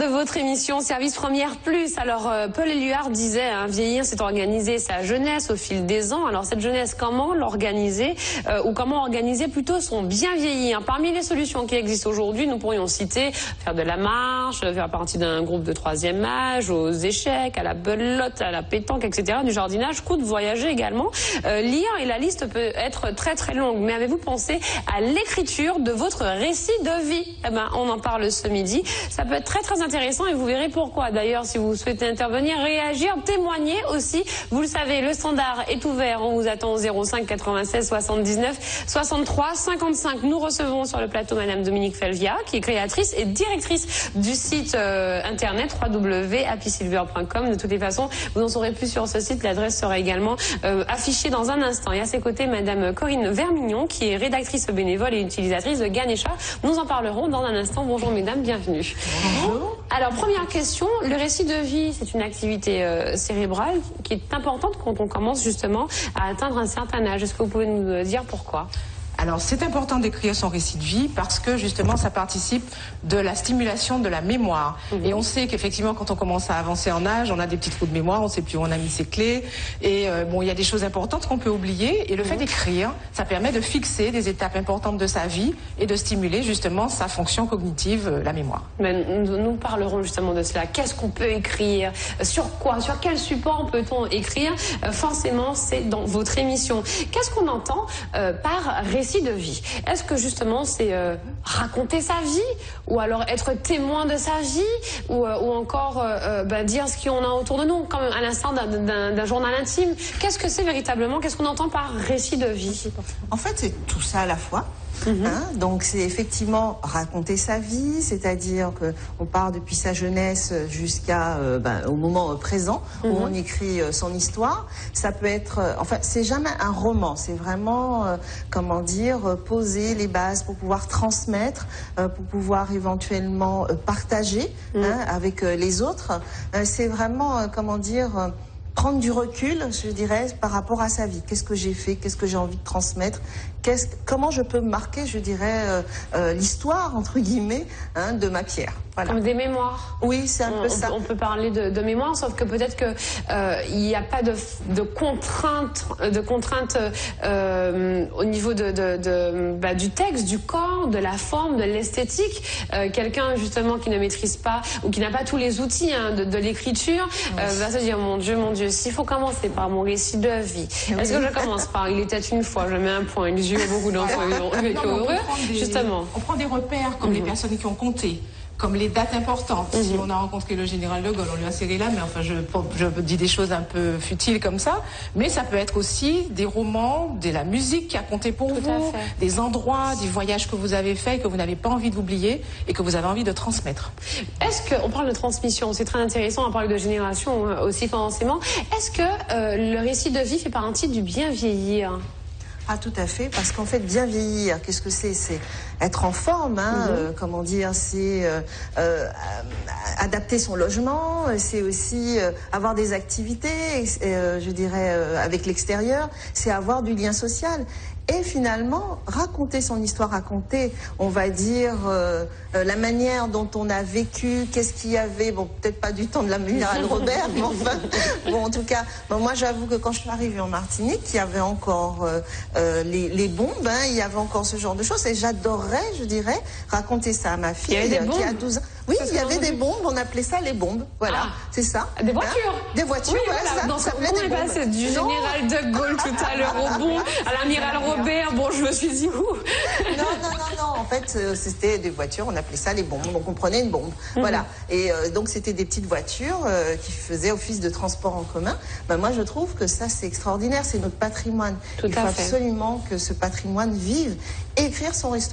de votre émission Service Première Plus. Alors, Paul Éluard disait, hein, vieillir, c'est organiser sa jeunesse au fil des ans. Alors, cette jeunesse, comment l'organiser ou comment organiser plutôt son bien vieillir? Parmi les solutions qui existent aujourd'hui, nous pourrions citer faire de la marche, faire partie d'un groupe de 3e âge, aux échecs, à la belote, à la pétanque, etc., du jardinage, coudre, voyager également, lire, et la liste peut être très très longue. Mais avez-vous pensé à l'écriture de votre récit de vie? Eh ben, on en parle ce midi. Ça peut être très très intéressant et vous verrez pourquoi. D'ailleurs, si vous souhaitez intervenir, réagir, témoigner aussi, vous le savez, le standard est ouvert. On vous attend au 05 96 79 63 55. Nous recevons sur le plateau Madame Dominique Felvia, qui est créatrice et directrice du site internet www.happysilver.com. De toutes les façons, vous en saurez plus sur ce site. L'adresse sera également affichée dans un instant. Et à ses côtés, Madame Corinne Vermignon, qui est rédactrice bénévole et utilisatrice de Ganesha. Nous en parlerons dans un instant. Bonjour mesdames, bienvenue. Bonjour. Alors, première question, le récit de vie, c'est une activité cérébrale qui est importante quand on commence justement à atteindre un certain âge. Est-ce que vous pouvez nous dire pourquoi ? Alors, c'est important d'écrire son récit de vie parce que, justement, ça participe de la stimulation de la mémoire. Et on sait qu'effectivement, quand on commence à avancer en âge, on a des petits trous de mémoire, on ne sait plus où on a mis ses clés. Et bon, il y a des choses importantes qu'on peut oublier. Et le fait d'écrire, ça permet de fixer des étapes importantes de sa vie et de stimuler, justement, sa fonction cognitive, la mémoire. Mais nous parlerons justement de cela. Qu'est-ce qu'on peut écrire? Sur quoi? Sur quel support peut-on écrire? Forcément, c'est dans votre émission. Qu'est-ce qu'on entend par récit de vie? Est-ce que justement c'est raconter sa vie, ou alors être témoin de sa vie, ou encore dire ce qu'on a autour de nous, comme à l'instant d'un journal intime? Qu'est-ce que c'est véritablement? Qu'est-ce qu'on entend par récit de vie? En fait, c'est tout ça à la fois. Donc c'est effectivement raconter sa vie, c'est-à-dire qu'on part depuis sa jeunesse jusqu'à au moment présent où on écrit son histoire. Ça peut être, enfin c'est jamais un roman, c'est vraiment comment dire, poser les bases pour pouvoir transmettre, pour pouvoir éventuellement partager avec les autres. C'est vraiment comment dire, prendre du recul, je dirais, par rapport à sa vie. Qu'est-ce que j'ai fait? Qu'est-ce que j'ai envie de transmettre? Comment je peux marquer, je dirais, l'histoire, entre guillemets, de ma pierre. Voilà. Comme des mémoires. Oui, c'est un peu ça. On peut parler de mémoire, sauf que peut-être qu'il n'y a pas de contraintes au niveau du texte, du corps, de la forme, de l'esthétique. Quelqu'un, justement, qui ne maîtrise pas ou qui n'a pas tous les outils de l'écriture va se dire, mon Dieu, s'il faut commencer par mon récit de vie, est-ce que je commence par il était une fois, je mets un point, il y a beaucoup d'entre eux heureux, justement. On prend des repères comme les personnes qui ont compté, comme les dates importantes. Si on a rencontré le général de Gaulle, on lui a serré la main. Enfin, je dis des choses un peu futiles comme ça, mais ça peut être aussi des romans, de la musique qui a compté pour vous, des endroits, des voyages que vous avez faits, que vous n'avez pas envie d'oublier et que vous avez envie de transmettre. Est-ce qu'on parle de transmission? C'est très intéressant, on parle de génération aussi forcément. Est-ce que le récit de vie fait partie du bien vieillir? Ah, tout à fait, parce qu'en fait, bien vieillir, qu'est-ce que c'est? C'est être en forme, comment dire, c'est adapter son logement, c'est aussi avoir des activités, je dirais, avec l'extérieur, c'est avoir du lien social. Et finalement, raconter son histoire, raconter, on va dire, la manière dont on a vécu, qu'est-ce qu'il y avait, bon, peut-être pas du temps de l'amiral Robert, mais enfin, bon, en tout cas, bon, moi j'avoue que quand je suis arrivée en Martinique, il y avait encore les bombes, il y avait encore ce genre de choses, et j'adorerais, je dirais, raconter ça à ma fille qui a 12 ans. Oui, il y avait des bombes, on appelait ça les bombes, voilà, c'est ça. Des voitures. Des voitures, oui, voilà, donc ça s'appelait des bombes. Passé du général de Gaulle tout à l'heure au bon, à l'amiral Robert, bon, je me suis dit où? Non, en fait, c'était des voitures, on appelait ça les bombes, donc on prenait une bombe, voilà. Et donc c'était des petites voitures qui faisaient office de transport en commun. Ben, moi, je trouve que ça, c'est extraordinaire, c'est notre patrimoine. Il faut absolument que ce patrimoine vive. Écrire son récit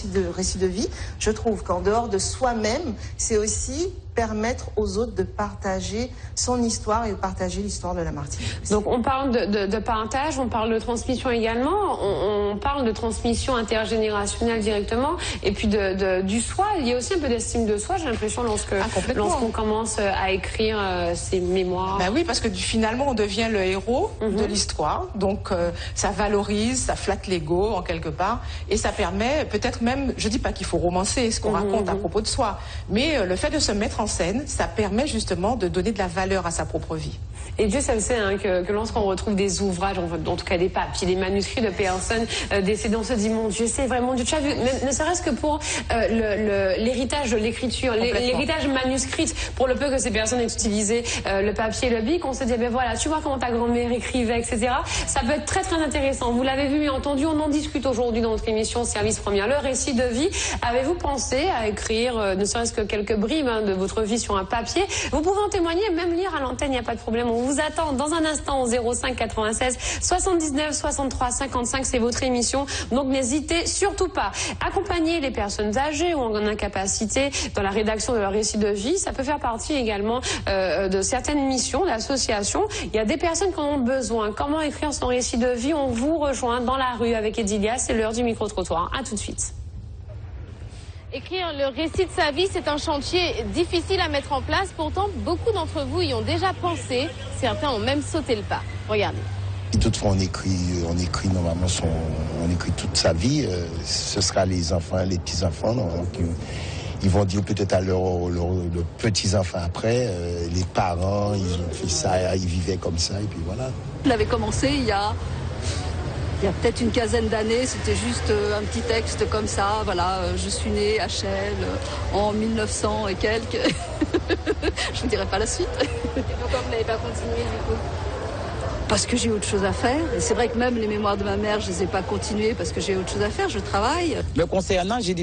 de vie, je trouve qu'en dehors de soi-même, c'est aussi permettre aux autres de partager son histoire et de partager l'histoire de la Martinique. Donc on parle de partage, on parle de transmission également, on parle de transmission intergénérationnelle directement, et puis du soi. Il y a aussi un peu d'estime de soi, j'ai l'impression, lorsqu'on commence à écrire ses mémoires. Ben oui, parce que finalement on devient le héros de l'histoire, donc ça valorise, ça flatte l'ego en quelque part, et ça permet peut-être même, je dis pas qu'il faut romancer ce qu'on raconte à propos de soi, mais le fait de se mettre en scène, ça permet justement de donner de la valeur à sa propre vie. Et Dieu seul sait que lorsqu'on retrouve des ouvrages, en tout cas des papiers, des manuscrits de personnes décédées, on se dit mon Dieu, c'est vraiment Dieu. Tu as vu, ne serait-ce que pour l'héritage de l'écriture, l'héritage manuscrit, pour le peu que ces personnes aient utilisé le papier, le bic, on se dit ben voilà, tu vois comment ta grand-mère écrivait, etc. Ça peut être très très intéressant. Vous l'avez vu et entendu, on en discute aujourd'hui dans notre émission Service Première, le récit de vie. Avez-vous pensé à écrire ne serait-ce que quelques bribes de votre vie sur un papier? Vous pouvez en témoigner, même lire à l'antenne, il n'y a pas de problème. On vous attend dans un instant au 05 96 79 63 55. C'est votre émission, donc n'hésitez surtout pas. Accompagner les personnes âgées ou en incapacité dans la rédaction de leur récit de vie, ça peut faire partie également de certaines missions d'associations. Il y a des personnes qui en ont besoin. Comment écrire son récit de vie? On vous rejoint dans la rue avec Edilia. C'est l'heure du micro-trottoir. À tout de suite. Écrire le récit de sa vie, c'est un chantier difficile à mettre en place. Pourtant, beaucoup d'entre vous y ont déjà pensé. Certains ont même sauté le pas. Regardez. Toutefois, on écrit normalement on écrit toute sa vie. Ce sera les enfants, les petits-enfants. Donc, ils vont dire peut-être à leurs petits-enfants après. Les parents, ils ont fait ça, ils vivaient comme ça, et puis voilà. Je l'avais commencé il y a peut-être une quinzaine d'années, c'était juste un petit texte comme ça, voilà, je suis née à Chelles en 1900 et quelques. Je ne dirai pas la suite. Et pourquoi vous n'avez pas continué du coup? Parce que j'ai autre chose à faire. Et c'est vrai que même les mémoires de ma mère, je ne les ai pas continuées parce que j'ai autre chose à faire, je travaille. Me concernant, j'ai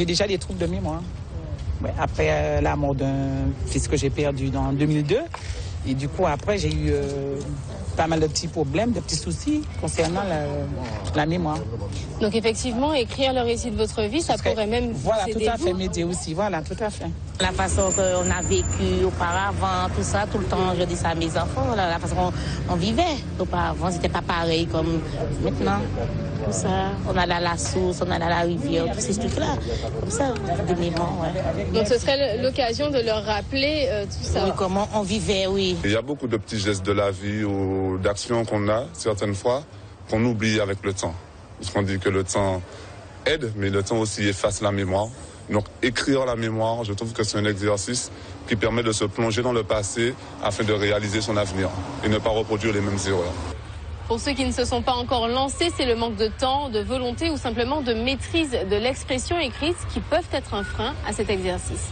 déjà des troubles de mémoire. Ouais, après la mort d'un fils que j'ai perdu en 2002. Et du coup, après, j'ai eu pas mal de petits problèmes, de petits soucis concernant la mémoire. Donc effectivement, écrire le récit de votre vie, ça pourrait même voilà, vous tout aider à fait, m'aider aussi. Voilà, tout à fait. La façon qu'on a vécu auparavant, tout ça, tout le temps, je dis ça à mes enfants, la façon qu'on vivait auparavant, c'était pas pareil comme maintenant. Tout ça, on allait à la source, on allait à la rivière, tous ces trucs-là. Comme ça, des mémoires, ouais. Donc ce serait l'occasion de leur rappeler tout ça. Oui, comment on vivait, oui. Il y a beaucoup de petits gestes de la vie ou d'actions qu'on a, certaines fois, qu'on oublie avec le temps. Parce qu'on dit que le temps aide, mais le temps aussi efface la mémoire. Donc écrire la mémoire, je trouve que c'est un exercice qui permet de se plonger dans le passé afin de réaliser son avenir et ne pas reproduire les mêmes erreurs. Pour ceux qui ne se sont pas encore lancés, c'est le manque de temps, de volonté ou simplement de maîtrise de l'expression écrite qui peuvent être un frein à cet exercice.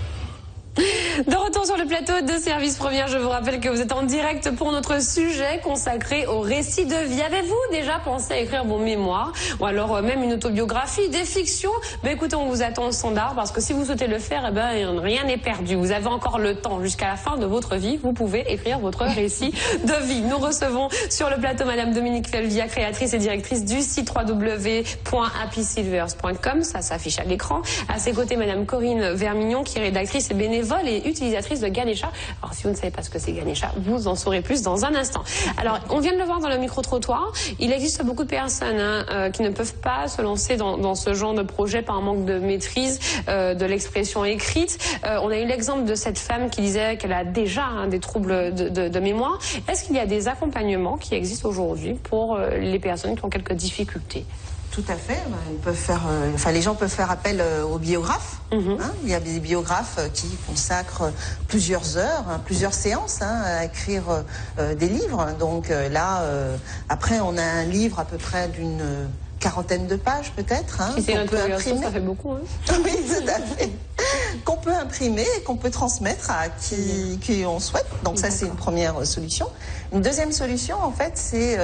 De retour sur le plateau de Service Première, je vous rappelle que vous êtes en direct pour notre sujet consacré au récit de vie. Avez-vous déjà pensé à écrire vos mémoires ou alors même une autobiographie, des fictions? Ben écoutez, on vous attend au standard parce que si vous souhaitez le faire, eh ben rien n'est perdu. Vous avez encore le temps jusqu'à la fin de votre vie. Vous pouvez écrire votre récit de vie. Nous recevons sur le plateau Madame Dominique Felvia, créatrice et directrice du site www.happysilvers.com. Ça s'affiche à l'écran. À ses côtés, Madame Corinne Vermignon, qui est rédactrice et bénévole et utilisatrice de Ganesha. Alors si vous ne savez pas ce que c'est Ganesha, vous en saurez plus dans un instant. Alors on vient de le voir dans le micro-trottoir, il existe beaucoup de personnes qui ne peuvent pas se lancer dans ce genre de projet par manque de maîtrise de l'expression écrite. On a eu l'exemple de cette femme qui disait qu'elle a déjà des troubles de mémoire. Est-ce qu'il y a des accompagnements qui existent aujourd'hui pour les personnes qui ont quelques difficultés? Tout à fait. Ils peuvent faire, les gens peuvent faire appel aux biographes. Il y a des biographes qui consacrent plusieurs heures, plusieurs séances à écrire des livres. Donc là, après, on a un livre à peu près d'une quarantaine de pages peut-être. Si c'est notre imprimer. Ça fait beaucoup. Oui, tout à fait. Qu'on peut imprimer et qu'on peut transmettre à qui on souhaite. Donc ça, c'est une première solution. Une deuxième solution, en fait, c'est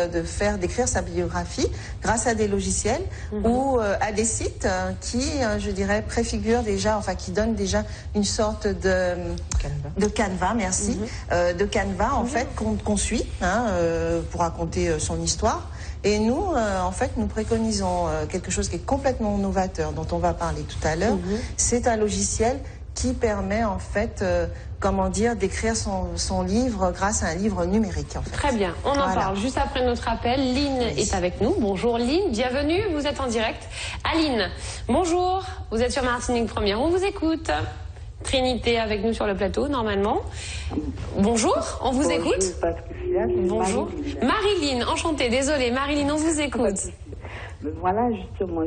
d'écrire sa biographie grâce à des logiciels ou à des sites qui, je dirais, préfigurent déjà, enfin, qui donnent déjà une sorte de Canva, merci, de Canva, en fait, qu'on suit pour raconter son histoire. Et nous, en fait, nous préconisons quelque chose qui est complètement novateur, dont on va parler tout à l'heure. C'est un logiciel qui permet en fait, comment dire, d'écrire son livre grâce à un livre numérique. En fait. Très bien, on en parle juste après notre appel. Lynn est avec nous. Bonjour Lynn, bienvenue, vous êtes en direct. Aline, bonjour, vous êtes sur Martinique Première, on vous écoute. Trinité avec nous sur le plateau, normalement. Bonjour, on vous écoute. Bonjour. Marilyn, enchantée, désolée. Marilyn, on vous écoute. Voilà, justement,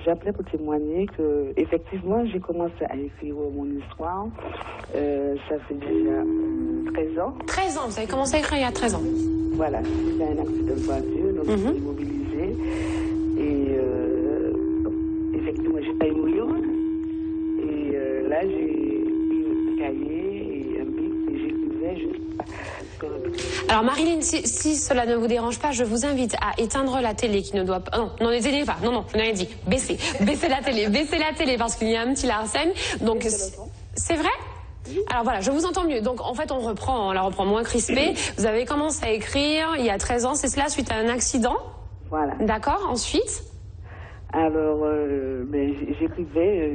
j'appelais pour témoigner que, effectivement, j'ai commencé à écrire mon histoire. Ça fait déjà 13 ans. 13 ans, vous avez commencé à écrire il y a 13 ans. Voilà, c'est un accident de voiture, donc je suis immobilisée. Et effectivement, j'ai pas eu mourir. Et là, j'ai eu un cahier et un bic et j'écrivais jusqu'à... Alors Marilyn, si cela ne vous dérange pas, je vous invite à éteindre la télé qui ne doit pas... Non, n'éteignez pas. Non, je n'ai rien dit. Baissez la télé parce qu'il y a un petit larcène. Donc c'est vrai ? Alors voilà, je vous entends mieux. Donc en fait, on la reprend moins crispée. Vous avez commencé à écrire il y a 13 ans, c'est cela, suite à un accident ? Voilà. D'accord, ensuite ? Alors, j'écrivais,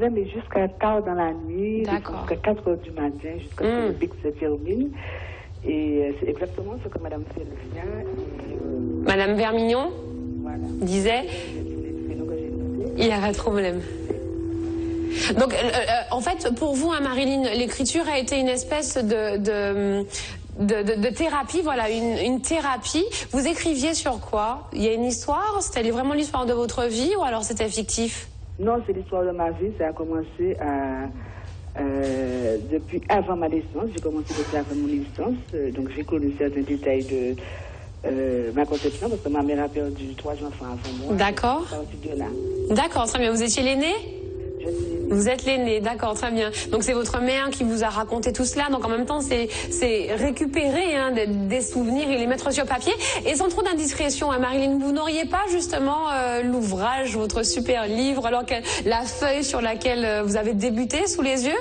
mais jusqu'à tard dans la nuit, jusqu'à 4 heures du matin, jusqu'à ce que le pic se termine. Et c'est exactement ce que Mme Célestia Mme Vermignon disait. Il n'y a pas de problème. Donc, en fait, pour vous, hein, Marilyn, l'écriture a été une espèce de thérapie, voilà, une thérapie. Vous écriviez sur quoi? Il y a une histoire? C'était vraiment l'histoire de votre vie ou alors c'était fictif? Non, c'est l'histoire de ma vie. Ça a commencé depuis avant ma naissance. J'ai commencé depuis avant mon naissance. Donc j'ai connu certains détails de ma conception parce que ma mère a perdu 3 enfants avant moi. D'accord. D'accord, très bien. Vous étiez l'aîné? Vous êtes l'aîné, d'accord, très bien. Donc c'est votre mère qui vous a raconté tout cela. Donc en même temps, c'est récupérer des souvenirs et les mettre sur papier. Et sans trop d'indiscrétion, hein, Marilyn, vous n'auriez pas justement l'ouvrage, votre super livre, alors que la feuille sur laquelle vous avez débuté sous les yeux?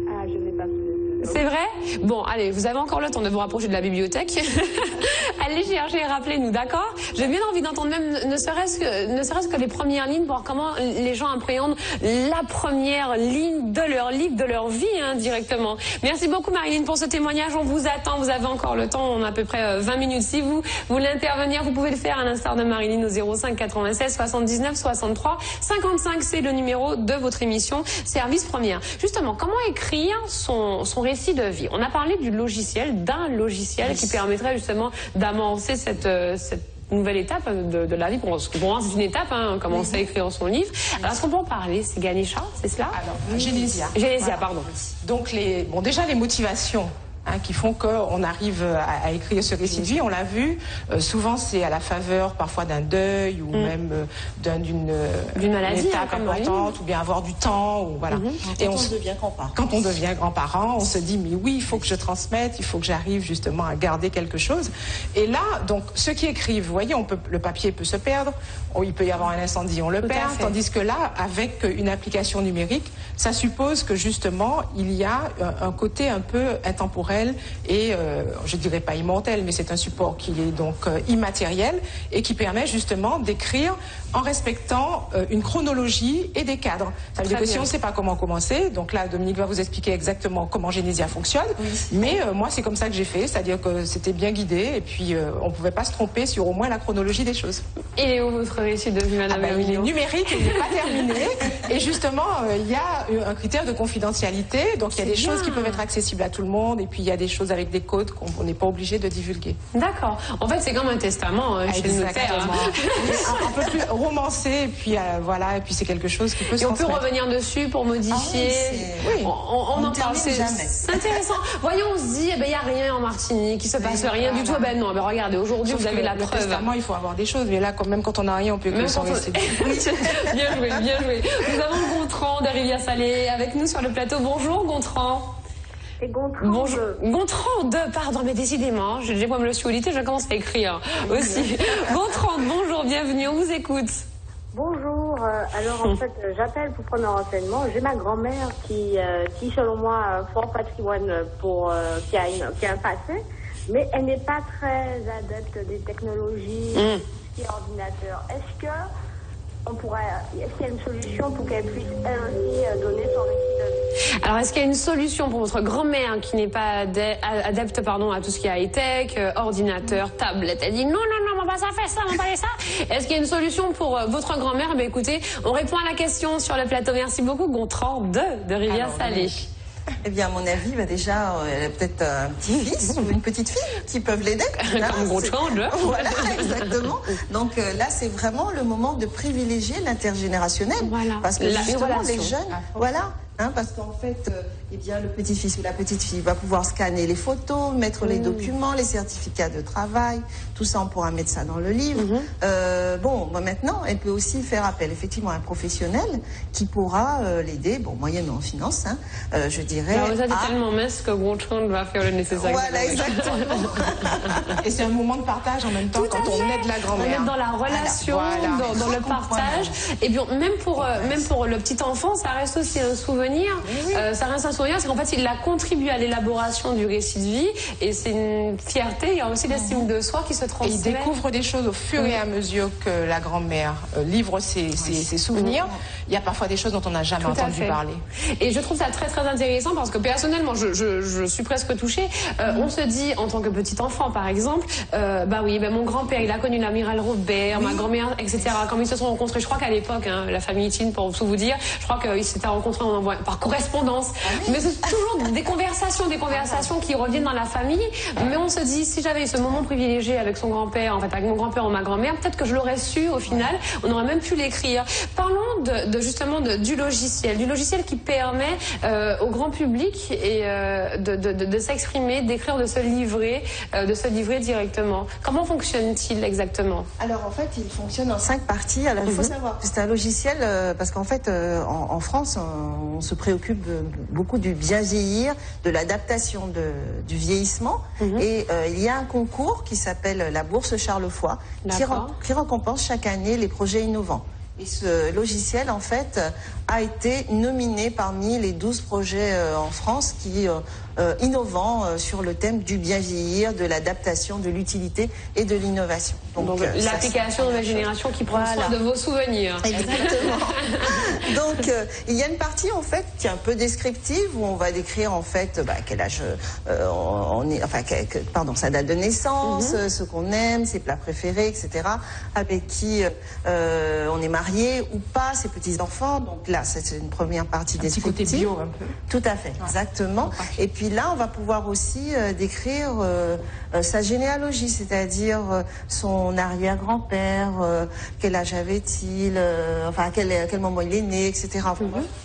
Ah, je n'ai pas sous les yeux. C'est vrai? Bon, allez, vous avez encore le temps de vous rapprocher de la bibliothèque. Allez chercher et rappelez-nous, d'accord? J'ai bien envie d'entendre même, ne serait-ce que les premières lignes, voir comment les gens appréhendent la première ligne de leur livre, de leur vie, hein, directement. Merci beaucoup, Marilyn, pour ce témoignage. On vous attend. Vous avez encore le temps. On a à peu près 20 minutes. Si vous voulez intervenir, vous pouvez le faire à l'instar de Marilyn au 05 96 79 63 55. C'est le numéro de votre émission Service Première. Justement, comment écrire son récit de vie? On a parlé du logiciel, d'un logiciel qui permettrait justement d'amorcer cette nouvelle étape de la vie. Pour moi, c'est une étape, hein, commencer à écrire son livre. Alors, est-ce qu'on peut en parler? C'est Ganesha, c'est cela? Alors, Génésia. Génésia, voilà. Pardon. Donc, déjà, les motivations qui font qu'on arrive à écrire ce récit de vie, on l'a vu, souvent c'est à la faveur parfois d'un deuil ou même d'une maladie, étape importante, ou bien avoir du temps, ou voilà. Et on devient grand-parent. Quand on devient grand-parent, on se dit mais oui, il faut que je transmette, il faut que j'arrive justement à garder quelque chose. Et là, donc ceux qui écrivent, vous voyez, le papier peut se perdre, il peut y avoir un incendie, on le perd, tandis que là, avec une application numérique, ça suppose que justement il y a un côté un peu intemporel et je dirais pas immortel, mais c'est un support qui est donc immatériel et qui permet justement d'écrire en respectant une chronologie et des cadres. Ça veut dire que si on ne sait pas comment commencer, donc là Dominique va vous expliquer exactement comment Génésia fonctionne, mais moi c'est comme ça que j'ai fait, c'est-à-dire que c'était bien guidé et puis on ne pouvait pas se tromper sur au moins la chronologie des choses. Et où votre récit de vie, Madame Il est numérique, il n'est pas terminé et justement il y a un critère de confidentialité, donc il y a des choses qui peuvent être accessibles à tout le monde et puis il y a des choses avec des codes qu'on n'est pas obligé de divulguer. D'accord. En fait, c'est comme un testament chez le notaire. Un peu plus romancé, et puis voilà, et puis c'est quelque chose qui peut se transmettre. Et on peut revenir dessus pour modifier. Oui, on en parle. C'est intéressant. Voyons, on se dit, il n'y a rien en Martinique, il se passe rien du tout. Ben non, ben regardez, aujourd'hui, vous avez la preuve. Le testament, il faut avoir des choses, mais là, même quand on n'a rien, on peut écrire son récit. Bien joué, bien joué. Nous avons Gontran de Rivière-Salée avec nous sur le plateau. Bonjour, Gontran. Bonjour. Gontran 2, pardon, mais décidément, j'ai moi me le suis audité, je commence à écrire aussi. Gontran, bonjour, bienvenue, on vous écoute. Bonjour, alors en fait, j'appelle pour prendre un renseignement. J'ai ma grand-mère qui selon moi, a un fort patrimoine qui a un passé, mais elle n'est pas très adepte des technologies, qui est ordinateur. Est-ce que est-ce qu'il y a une solution pour qu'elle puisse elle aussi donner son récit de vie? Alors, est-ce qu'il y a une solution pour votre grand-mère qui n'est pas adepte à tout ce qui est high-tech, ordinateur, tablette? Elle dit non, on va pas ça faire ça, on va pas faire ça. Est-ce qu'il y a une solution pour votre grand-mère? Ben écoutez, on répond à la question sur le plateau. Merci beaucoup, Gontran de Rivière-Salée. Eh bien, à mon avis, déjà, elle a peut-être un petit-fils ou une petite-fille qui peuvent l'aider. Comme Gontran, Voilà, exactement. Donc là, c'est vraiment le moment de privilégier l'intergénérationnel. Voilà. Parce que justement, les jeunes, voilà. Parce qu'en fait, eh bien, le petit-fils ou la petite-fille va pouvoir scanner les photos, mettre les documents, les certificats de travail, tout ça, on pourra mettre ça dans le livre. Maintenant, elle peut aussi faire appel effectivement à un professionnel qui pourra l'aider, moyennant en finance, je dirais. Alors, vous êtes tellement mince que Gontran va faire le nécessaire. Voilà, exactement. Et c'est un moment de partage en même temps quand on aide la grand-mère. On est dans la relation, dans le partage. Et bien, même pour le petit enfant, ça reste aussi un souvenir. Ça reste un souvenir, c'est qu'en fait, il a contribué à l'élaboration du récit de vie. Et c'est une fierté, il y a aussi l'estime de soi qui se transmet. Et il découvre des choses au fur et à mesure que la grand-mère livre ses souvenirs. Il y a parfois des choses dont on n'a jamais entendu parler. Et je trouve ça très très intéressant parce que personnellement, je suis presque touchée. On se dit, en tant que petit enfant par exemple, mon grand-père, il a connu l'amiral Robert, ma grand-mère, etc. Quand ils se sont rencontrés, je crois qu'à l'époque, la famille Tin, pour tout vous dire, je crois qu'ils s'étaient rencontrés par correspondance. Mais c'est toujours des conversations qui reviennent dans la famille. Mais on se dit, si j'avais eu ce moment privilégié avec son grand-père, en fait avec mon grand-père ou ma grand-mère, peut-être que je l'aurais su au final, on aurait même pu l'écrire. Parlons justement du logiciel qui permet au grand public et de s'exprimer, d'écrire, de se livrer directement. Comment fonctionne-t-il exactement? Alors en fait, il fonctionne en 5 parties. Alors il faut savoir que c'est un logiciel parce qu'en fait, en France, on se préoccupe beaucoup du bien vieillir, de l'adaptation du vieillissement. Et il y a un concours qui s'appelle la Bourse Charles Foix qui récompense chaque année les projets innovants. Et ce logiciel, en fait, a été nominé parmi les 12 projets en France qui innovants sur le thème du bien vieillir, de l'adaptation, de l'utilité et de l'innovation. Donc l'application de la génération qui prend soin de vos souvenirs. Exactement. Donc il y a une partie en fait qui est un peu descriptive où on va décrire en fait quel âge on est, sa date de naissance, ce qu'on aime, ses plats préférés, etc. Avec qui on est marié ou pas, ses petits enfants. Donc là c'est une première partie descriptive. Petit côté bio un peu. Tout à fait, exactement. Et puis là on va pouvoir aussi décrire sa généalogie, c'est-à-dire son arrière-grand-père, quel âge avait-il, à quel moment il est né, etc.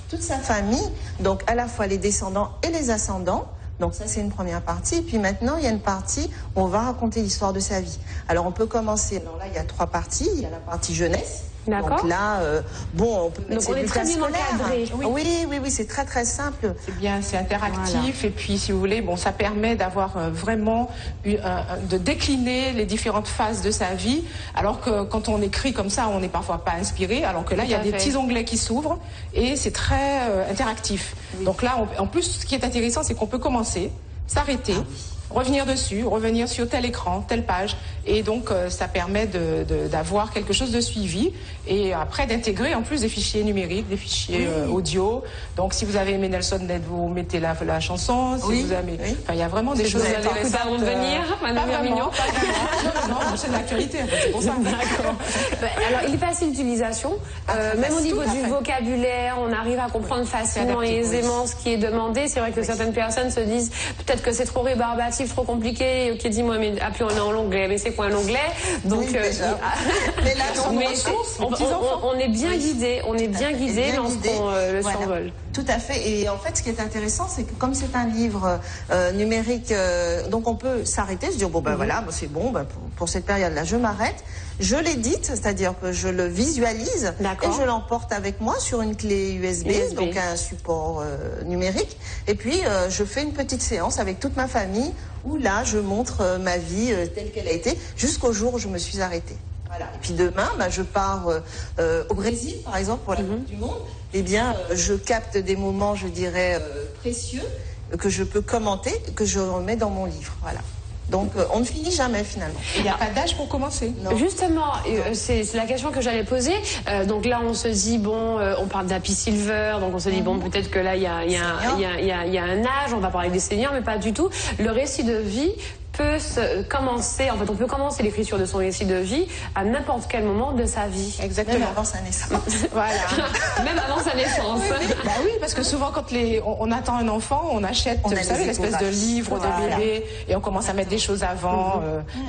Toute sa famille, donc à la fois les descendants et les ascendants. Donc ça c'est une première partie. Et puis maintenant il y a une partie où on va raconter l'histoire de sa vie. Alors on peut commencer, alors là il y a 3 parties, il y a la partie jeunesse. D'accord. Donc là, on peut mettre on est très bien encadré. Oui, c'est très très simple. C'est bien, c'est interactif et puis si vous voulez, ça permet d'avoir vraiment de décliner les différentes phases de sa vie. Alors que quand on écrit comme ça, on n'est parfois pas inspiré. Alors que là, il y a des petits onglets qui s'ouvrent et c'est très interactif. Donc là, en plus, ce qui est intéressant, c'est qu'on peut commencer, s'arrêter. Revenir dessus, revenir sur tel écran, telle page. Et donc, ça permet d'avoir quelque chose de suivi. Et après, d'intégrer en plus des fichiers numériques, des fichiers audio. Donc, si vous avez aimé Nelson Ned, vous mettez la chanson. Si vous avez... il y a vraiment des choses intéressantes. Avant de venir, Madame Vermignon. Non, c'est de l'actualité, c'est pour ça. D'accord. Alors, il est facile d'utilisation. Même au niveau du vocabulaire, on arrive à comprendre facilement et aisément ce qui est demandé. C'est vrai que certaines personnes se disent peut-être que c'est trop rébarbatif, trop compliqué. Ok, dis-moi, mais appuyons en anglais. Mais c'est quoi un anglais? Donc, mais là, on est bien guidé. On est bien guidé lorsqu'on le survole. Tout à fait. Et en fait, ce qui est intéressant, c'est que comme c'est un livre numérique, donc on peut s'arrêter, se dire voilà, c'est bon, pour cette période-là, je m'arrête. Je l'édite, c'est-à-dire que je le visualise et je l'emporte avec moi sur une clé USB. Donc un support numérique. Et puis, je fais une petite séance avec toute ma famille où là, je montre ma vie telle qu'elle a été jusqu'au jour où je me suis arrêtée. Voilà. Et puis demain, je pars au Brésil, par exemple, pour la Coupe du Monde. Eh bien, je capte des moments, je dirais, précieux que je peux commenter, que je remets dans mon livre. Voilà. Donc on ne finit jamais finalement. Il n'y a pas d'âge pour commencer. Non. Justement, c'est la question que j'allais poser. Donc là, on se dit, bon, on parle d'Happy Silver, donc on se dit, bon, peut-être que là, il y a un âge, on va parler des seniors, mais pas du tout. Le récit de vie peut commencer, en fait, on peut commencer l'écriture de son récit de vie à n'importe quel moment de sa vie. Exactement. Même avant sa naissance. Voilà. Même avant sa naissance. Bah oui, parce que souvent quand on attend un enfant, on achète, vous savez, l'espèce de livre de bébé, et on commence à mettre des choses avant.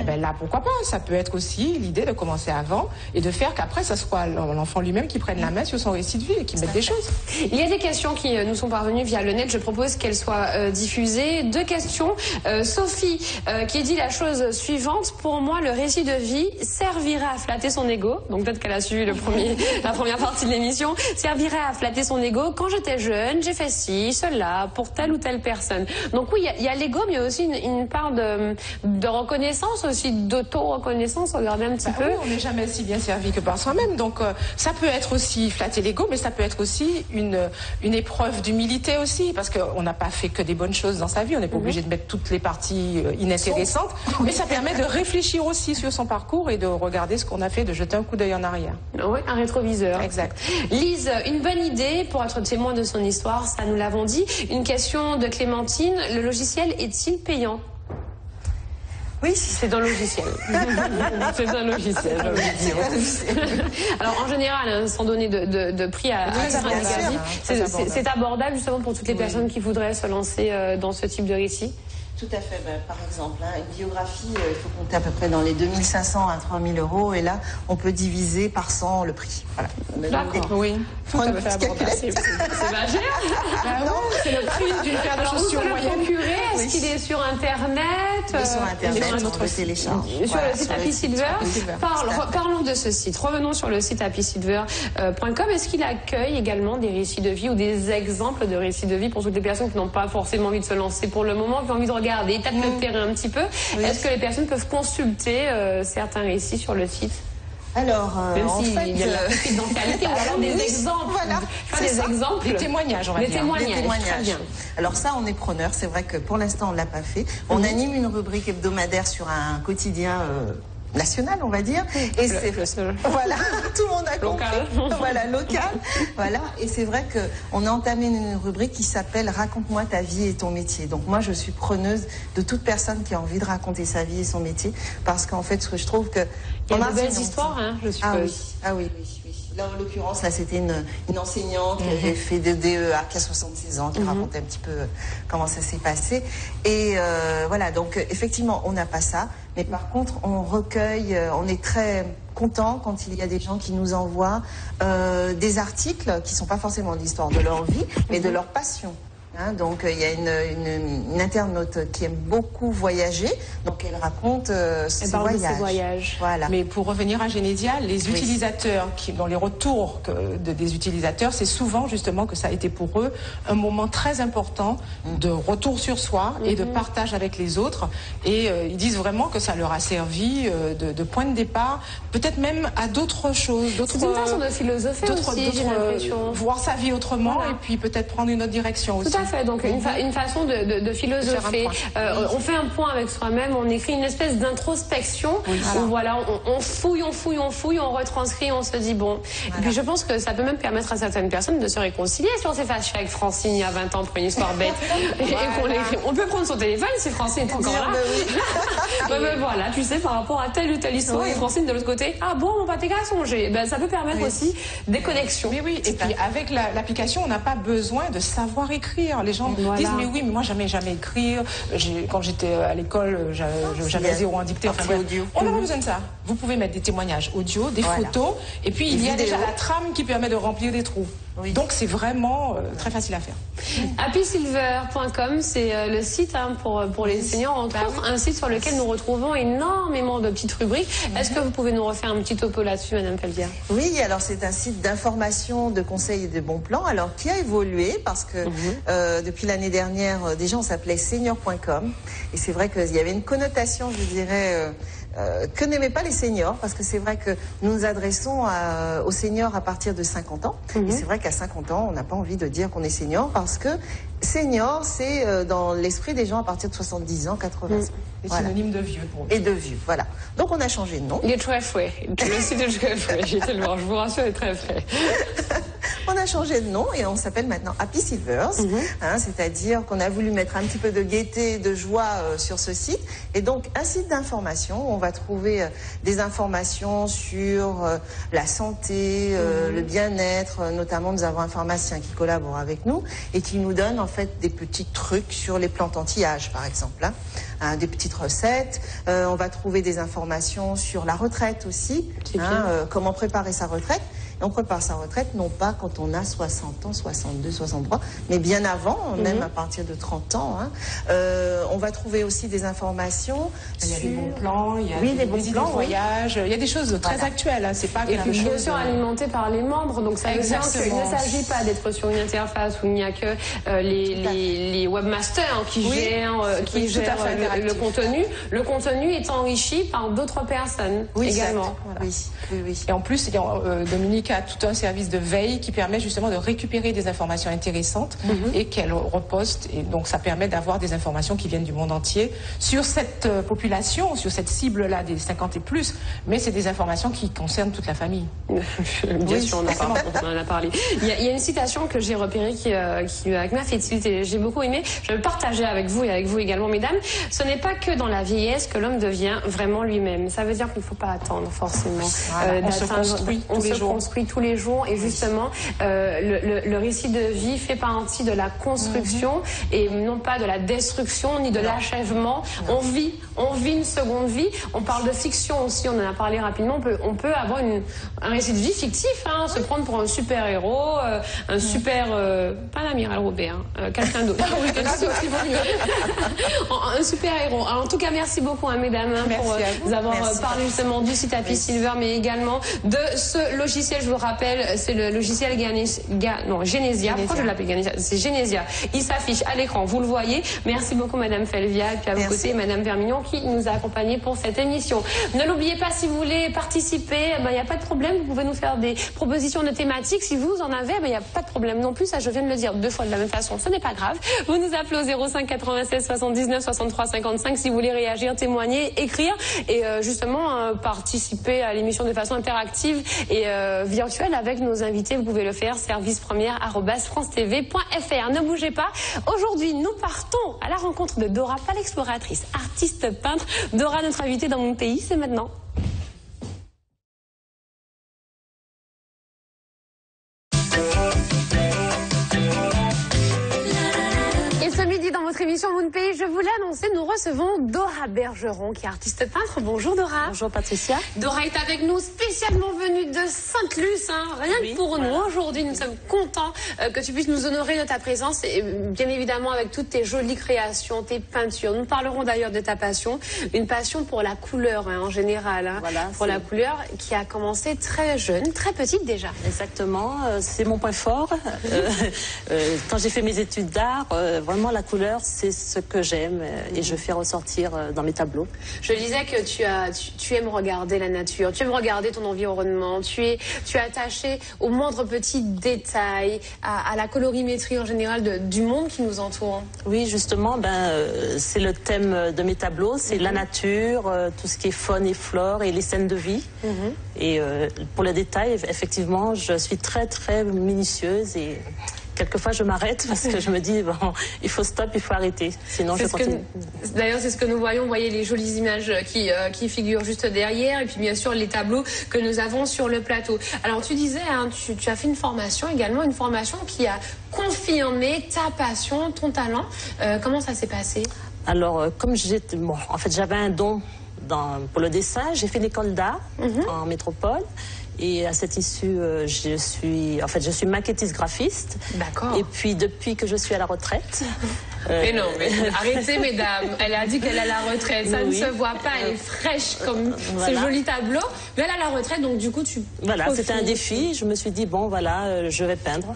Ben là, pourquoi pas? Ça peut être aussi l'idée de commencer avant et de faire qu'après, ça soit l'enfant lui-même qui prenne la main sur son récit de vie et qui mette des choses. Il y a des questions qui nous sont parvenues via le net. Je propose qu'elles soient diffusées. 2 questions. Sophie, qui dit la chose suivante: pour moi, le récit de vie servirait à flatter son ego. Donc peut-être qu'elle a suivi la première partie de l'émission. Servirait à flatter son ego. Quand j'étais jeune, j'ai fait ci, cela, pour telle ou telle personne. Donc oui, il y a l'ego, mais il y a aussi une part de reconnaissance, aussi d'auto-reconnaissance. Regardez un petit peu. Oui, on n'est jamais si bien servi que par soi-même. Donc ça peut être aussi flatter l'ego, mais ça peut être aussi une épreuve d'humilité aussi, parce qu'on n'a pas fait que des bonnes choses dans sa vie. On n'est pas obligé de mettre toutes les parties intéressantes, mais ça permet de réfléchir aussi sur son parcours et de regarder ce qu'on a fait, de jeter un coup d'œil en arrière. Oui, un rétroviseur. Exact. Lise, une bonne idée pour être témoin de son histoire, ça nous l'avons dit. Une question de Clémentine: le logiciel est-il payant? Oui, c'est un logiciel. C'est un logiciel. Alors en général, sans donner de prix à c'est abordable justement pour toutes les personnes qui voudraient se lancer dans ce type de récit. Tout à fait. Ben, par exemple, une biographie, il faut compter à peu près dans les 2500 à 3000 euros. Et là, on peut diviser par 100 le prix. Voilà. D'accord. Oui. Tout à fait abordable. C'est pas cher. C'est le prix d'une paire de chaussures moyenne. Est-ce qu'il est sur Internet? Il est sur Internet, on le télécharge. Sur le site Happy Silver. Parlons de ce site. Revenons sur le site happysilver.com. Est-ce qu'il accueille également des récits de vie ou des exemples de récits de vie pour toutes les personnes qui n'ont pas forcément envie de se lancer pour le moment, qui ont envie de regarder, tâter le terrain un petit peu? Est-ce que les personnes peuvent consulter certains récits sur le site? Alors, même s'il y a de la confidentialité, ou alors des exemples. Voilà, des exemples. Des témoignages, on va dire. Des témoignages. Très bien. Alors ça, on est preneur. C'est vrai que pour l'instant, on ne l'a pas fait. On anime une rubrique hebdomadaire sur un quotidien national, on va dire. Et c'est voilà, tout le monde a compris. Voilà, local. Voilà. Et c'est vrai que on a entamé une rubrique qui s'appelle Raconte-moi ta vie et ton métier. Donc moi, je suis preneuse de toute personne qui a envie de raconter sa vie et son métier, parce qu'en fait, ce que je trouve que il y a de belles histoires, hein, je suppose. Ah oui. Là, en l'occurrence, là, c'était une enseignante qui avait fait de DEA, qui a 66 ans, qui racontait un petit peu comment ça s'est passé. Et voilà, donc effectivement, on n'a pas ça. Mais par contre, on recueille, on est très content quand il y a des gens qui nous envoient des articles qui ne sont pas forcément l'histoire de leur vie, mais de leur passion. Donc il y a une internaute qui aime beaucoup voyager, donc elle raconte ses voyages. Voilà. Mais pour revenir à Genesia, les utilisateurs, dans les retours des utilisateurs, c'est souvent justement que ça a été pour eux un moment très important de retour sur soi et de partage avec les autres. Et ils disent vraiment que ça leur a servi de point de départ, peut-être même à d'autres choses. C'est une façon de philosopher aussi, j'ai l'impression. Voir sa vie autrement et puis peut-être prendre une autre direction aussi. Tout à fait, donc une façon de philosopher. On fait un point avec soi-même, on écrit une espèce d'introspection où voilà, on fouille, on retranscrit, on se dit bon. Et puis je pense que ça peut même permettre à certaines personnes de se réconcilier si on s'est fâché avec Francine il y a 20 ans pour une histoire bête et qu'on l'écrit. On peut prendre son téléphone si Francine est encore là. Voilà, tu sais, par rapport à telle ou telle histoire, et Francine de l'autre côté, ah bon, mon pâté gras songé. Ça peut permettre aussi des connexions. Mais oui, et puis avec l'application, on n'a pas besoin de savoir écrire. Les gens disent mais oui, mais moi jamais écrire. Quand j'étais à l'école, j'avais 0 en dictée. On n'a pas besoin de ça. Vous pouvez mettre des témoignages audio, des photos, et puis il y a déjà la trame qui permet de remplir des trous. Donc c'est vraiment très facile à faire. happysilver.com, c'est le site pour les seniors, entre autres, un site sur lequel nous retrouvons énormément de petites rubriques. Est-ce que vous pouvez nous refaire un petit topo là-dessus, Madame Peltier? Oui, alors c'est un site d'information, de conseils et de bons plans, alors qui a évolué parce que depuis l'année dernière, déjà on s'appelait senior.com, et c'est vrai qu'il y avait une connotation, je dirais, que n'aimaient pas les seniors, parce que c'est vrai que nous nous adressons aux seniors à partir de 50 ans. Et c'est vrai qu'à 50 ans, on n'a pas envie de dire qu'on est senior, parce que senior, c'est dans l'esprit des gens à partir de 70 ans, 80 ans. C'est synonyme de vieux pour vous. Et de vieux, voilà. Donc on a changé de nom. Il est très frais. Le site est très frais. J'ai été le voir, je vous rassure, il est très frais. On a changé de nom et on s'appelle maintenant Happy Silvers, c'est-à-dire qu'on a voulu mettre un petit peu de gaieté, de joie sur ce site. Et donc un site d'information, on va trouver des informations sur la santé, le bien-être. Notamment, nous avons un pharmacien qui collabore avec nous et qui nous donne en fait des petits trucs sur les plantes anti-âge, par exemple. Des petites recettes. On va trouver des informations sur la retraite aussi, comment préparer sa retraite. Et on prépare sa retraite non pas quand on a 60 ans, 62, 63, mais bien avant, même à partir de 30 ans. On va trouver aussi des informations. Il y a des bons plans, il y a des bons idées plans, de voyage, il y a des choses très actuelles. C'est pas et puis bien sûr alimenté par les membres. Donc ça veut dire qu'il ne s'agit pas d'être sur une interface où il n'y a que les webmasters qui gèrent le contenu. Le contenu est enrichi par d'autres personnes également. Voilà. Oui. Et en plus, Dominique a tout un service de veille qui permet justement de récupérer des informations intéressantes et qu'elle reposte. Et donc ça permet d'avoir des informations qui viennent du monde entier sur cette population, sur cette cible-là des 50 et plus. Mais c'est des informations qui concernent toute la famille. Bien sûr, on en a parlé. Il y a une citation que j'ai repérée qui m'a fait tilt et j'ai beaucoup aimé. Je vais le partager avec vous et avec vous également, mesdames. Ce n'est pas que dans la vieillesse que l'homme devient vraiment lui-même. Ça veut dire qu'il ne faut pas attendre forcément. On se construit tous les jours et justement le récit de vie fait partie de la construction et non pas de la destruction ni de l'achèvement. On vit une seconde vie. On parle de fiction aussi, on en a parlé rapidement. On peut avoir un récit de vie fictif, se prendre pour un super héros, un super pas l'amiral Robert, quelqu'un d'autre. Un super héros. Alors, en tout cas, merci beaucoup mesdames pour nous avoir parlé justement du site Happy Silver, mais également de ce logiciel. Je vous rappelle, c'est le logiciel Genesia. Pourquoi je l'appelle Genesia? C'est Genesia. Il s'affiche à l'écran, vous le voyez. Merci beaucoup Madame Felvia et puis à vos côtés Madame Vermignon qui nous a accompagnés pour cette émission. Ne l'oubliez pas, si vous voulez participer, il n'y a pas de problème. Vous pouvez nous faire des propositions de thématiques. Si vous en avez, il n'y a pas de problème non plus. Ça, je viens de le dire 2 fois de la même façon. Ce n'est pas grave. Vous nous appelez au 05 96 79 63 55 si vous voulez réagir, témoigner, écrire et justement participer à l'émission de façon interactive et virtuelle avec nos invités. Vous pouvez le faire, servicepremière@francetv.fr. Ne bougez pas. Aujourd'hui, nous partons à la rencontre de Dora, pas l'exploratrice, artiste peintre. Dora, notre invitée dans mon pays, c'est maintenant. Dans votre émission Mon Pays, je vous l'ai annoncé, nous recevons Dora Bergeron, qui est artiste peintre. Bonjour Dora. Bonjour Patricia. Dora est avec nous, spécialement venue de Sainte-Luce, rien que pour nous. Aujourd'hui, nous sommes contents que tu puisses nous honorer de ta présence et bien évidemment avec toutes tes jolies créations, tes peintures. Nous parlerons d'ailleurs de ta passion, une passion pour la couleur en général, pour la couleur qui a commencé très jeune, très petite déjà. Exactement, c'est mon point fort. Quand j'ai fait mes études d'art, vraiment la couleur, c'est ce que j'aime et je fais ressortir dans mes tableaux. Je disais que tu aimes regarder la nature, tu aimes regarder ton environnement, tu es attaché aux moindres petits détails, à la colorimétrie en général du monde qui nous entoure. Oui, justement, c'est le thème de mes tableaux, c'est la nature, tout ce qui est faune et flore et les scènes de vie. Et pour le détail, effectivement, je suis très très minutieuse et quelquefois, je m'arrête parce que je me dis, il faut stop, il faut arrêter. Sinon, je continue. D'ailleurs, c'est ce que nous voyons. Vous voyez les jolies images qui figurent juste derrière. Et puis, bien sûr, les tableaux que nous avons sur le plateau. Alors, tu disais, tu as fait une formation également, une formation qui a confirmé ta passion, ton talent. Comment ça s'est passé? Alors, comme j'avais un don pour le dessin, j'ai fait l'école d'art en métropole. Et à cette issue, je suis maquettiste graphiste. D'accord. Et puis, depuis que je suis à la retraite... Mais non, mais arrêtez, mesdames. Elle a dit qu'elle est à la retraite. Ça ne se voit pas. Elle est fraîche comme ces jolis tableaux. Mais elle est à la retraite, donc du coup, Voilà, c'était un défi. Je me suis dit, je vais peindre.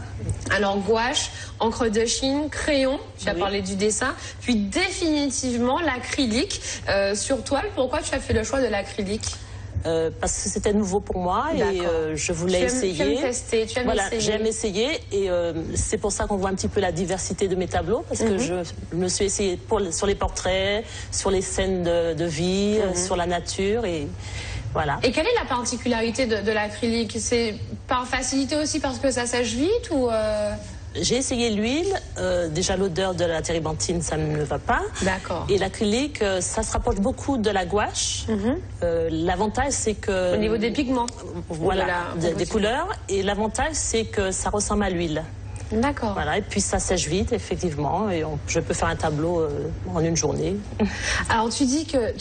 Alors gouache, encre de Chine, crayon, tu as parlé du dessin, puis définitivement l'acrylique sur toile. Pourquoi tu as fait le choix de l'acrylique? Parce que c'était nouveau pour moi et je voulais essayer. Tu aimes tester, tu aimes essayer. J'aime essayer et c'est pour ça qu'on voit un petit peu la diversité de mes tableaux parce que je me suis essayée sur les portraits, sur les scènes de vie, sur la nature et voilà. Et quelle est la particularité de l'acrylique? C'est par facilité aussi parce que ça sèche vite ou J'ai essayé l'huile, déjà l'odeur de la térébenthine, ça ne va pas. D'accord. Et l'acrylique, ça se rapproche beaucoup de la gouache. L'avantage, c'est que... Au niveau des pigments. Voilà, des couleurs. Et l'avantage, c'est que ça ressemble à l'huile. D'accord. Voilà, et puis ça sèche vite, effectivement, et je peux faire un tableau en une journée. Alors tu dis que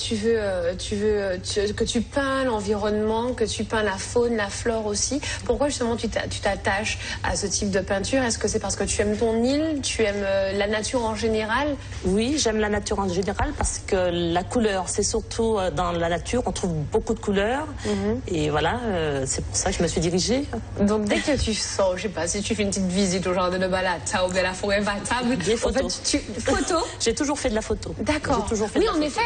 que tu peins l'environnement, que tu peins la faune, la flore aussi. Pourquoi justement tu t'attaches à ce type de peinture? Est-ce que c'est parce que tu aimes ton île, tu aimes la nature en général? Oui, j'aime la nature en général parce que la couleur, c'est surtout dans la nature, on trouve beaucoup de couleurs. Et voilà, c'est pour ça que je me suis dirigée. Donc dès que tu sors, je sais pas, si tu fais une petite visite au jardin de balade, ça ou la forêt vatable. Des photos. En fait, photos. J'ai toujours fait de la photo. D'accord. Oui, en effet,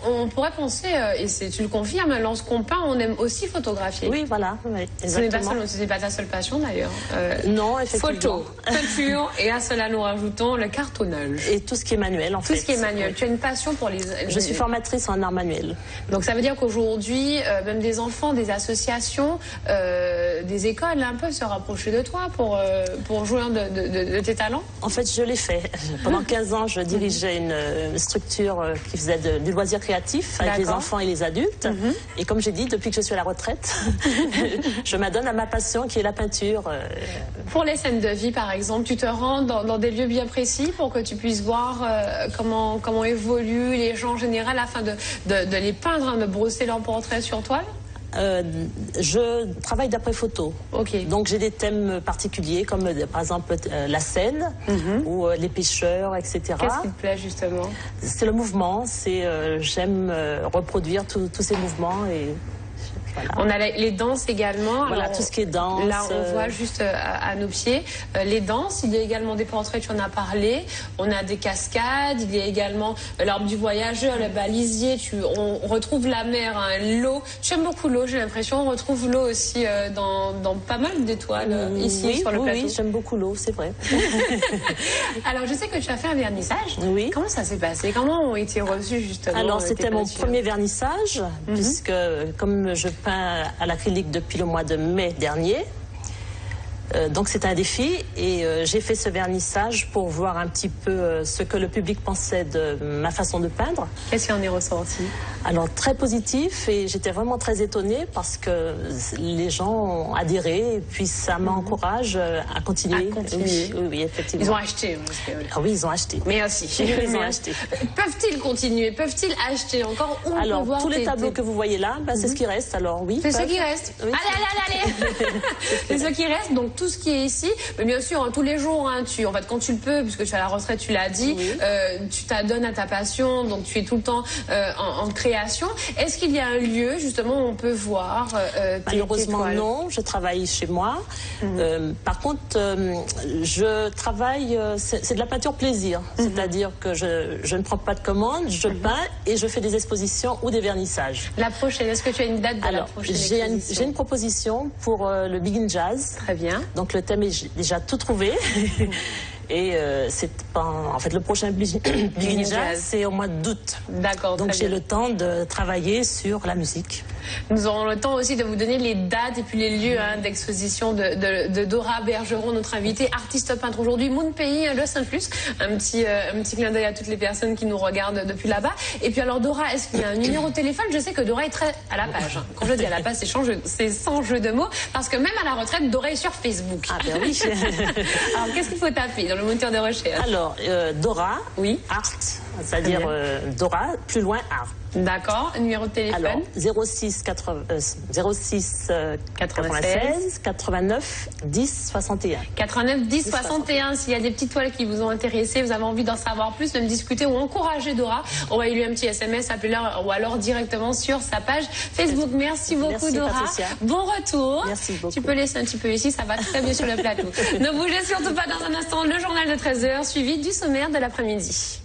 on pourrait penser, et tu le confirmes, lorsqu'on peint, on aime aussi photographier. Oui, voilà. Oui, exactement. Ce n'est pas ta seule passion d'ailleurs. Non, effectivement. Photo, peinture, et à cela nous rajoutons le cartonnage. Et tout ce qui est manuel, en fait. Tout ce qui est manuel. Tu as une passion pour les... Je suis formatrice en art manuel. Donc ça veut dire qu'aujourd'hui, même des enfants, des associations, des écoles, un peu se rapprocher de toi pour jouer de tes talents? En fait, je l'ai fait. Pendant 15 ans, je dirigeais une structure qui faisait du loisir créatif avec les enfants et les adultes. Et comme j'ai dit, depuis que je suis à la retraite, je m'adonne à ma passion qui est la peinture. Pour les scènes de vie, par exemple, tu te rends dans des lieux bien précis pour que tu puisses voir comment évoluent les gens en général afin de les peindre, de brosser leur portrait sur toile? Je travaille d'après photo. Donc j'ai des thèmes particuliers comme par exemple la Seine ou les pêcheurs, etc. Qu'est-ce qui te plaît justement? C'est le mouvement, j'aime reproduire tous ces mouvements et... Voilà. On a les danses également. Voilà, tout ce qui est danse. Là, on voit juste à nos pieds les danses. Il y a également des portraits, tu en as parlé. On a des cascades. Il y a également l'arbre du voyageur, le balisier. On retrouve la mer, l'eau. Tu aimes beaucoup l'eau, j'ai l'impression. On retrouve l'eau aussi dans pas mal d'étoiles ici sur le plateau. Oui, j'aime beaucoup l'eau, c'est vrai. Alors, je sais que tu as fait un vernissage. Oui. Comment ça s'est passé? Comment ont été reçus justement? Alors, c'était mon premier vernissage, puisque comme je peint à l'acrylique depuis le mois de mai dernier. Donc c'est un défi et j'ai fait ce vernissage pour voir un petit peu ce que le public pensait de ma façon de peindre. Qu'est-ce qui en est ressorti? Alors très positif et j'étais vraiment très étonnée parce que les gens ont adhéré et puis ça m'encourage à continuer. Oui, effectivement. Ils ont acheté. Ah oui, ils ont acheté. Mais aussi. Ils ont acheté. Peuvent-ils continuer? Peuvent-ils acheter encore? Alors on peut voir tous les tableaux que vous voyez là, c'est ce qui reste. Alors oui. C'est ce qui reste. Oui. Allez. C'est ce qui reste. Donc tout ce qui est ici, mais bien sûr, tous les jours, en fait, quand tu le peux, puisque tu es à la retraite, tu l'as dit, tu t'adonnes à ta passion, donc tu es tout le temps en création. Est-ce qu'il y a un lieu, justement, où on peut voir Malheureusement, non. Je travaille chez moi. Par contre, je travaille, c'est de la peinture plaisir. C'est-à-dire que je ne prends pas de commande, je peins et je fais des expositions ou des vernissages. La prochaine, est-ce que tu as une date de la prochaine exposition? J'ai une proposition pour le Big in Jazz. Très bien. Donc le thème est déjà tout trouvé. Et c'est en fait le prochain Big in Jazz, c'est au mois d'août. D'accord. Donc j'ai le temps de travailler sur la musique. Nous aurons le temps aussi de vous donner les dates et puis les lieux d'exposition de Dora Bergeron, notre invitée, artiste peintre aujourd'hui, Moon Pays, le Saint-Plus. Un petit clin d'œil à toutes les personnes qui nous regardent depuis là-bas. Et puis alors Dora, est-ce qu'il y a un numéro de téléphone? Je sais que Dora est très à la page. Quand je dis à la page, c'est sans jeu de mots, parce que même à la retraite, Dora est sur Facebook. Ah ben oui. Alors qu'est-ce qu'il faut taper dans le moteur de recherche? Alors Dora, oui, Art, c'est-à-dire Dora, plus loin Art. D'accord, numéro de téléphone. Alors, 06 96 89 10 61. 89 10 61. S'il y a des petites toiles qui vous ont intéressé, vous avez envie d'en savoir plus, de me discuter ou encourager Dora, envoyez-lui un petit SMS, appelez-la ou alors directement sur sa page Facebook. Merci beaucoup, Dora. Patricia. Bon retour. Merci beaucoup. Tu peux laisser un petit peu ici, ça va très bien sur le plateau. Ne bougez surtout pas, dans un instant le journal de 13h, suivi du sommaire de l'après-midi.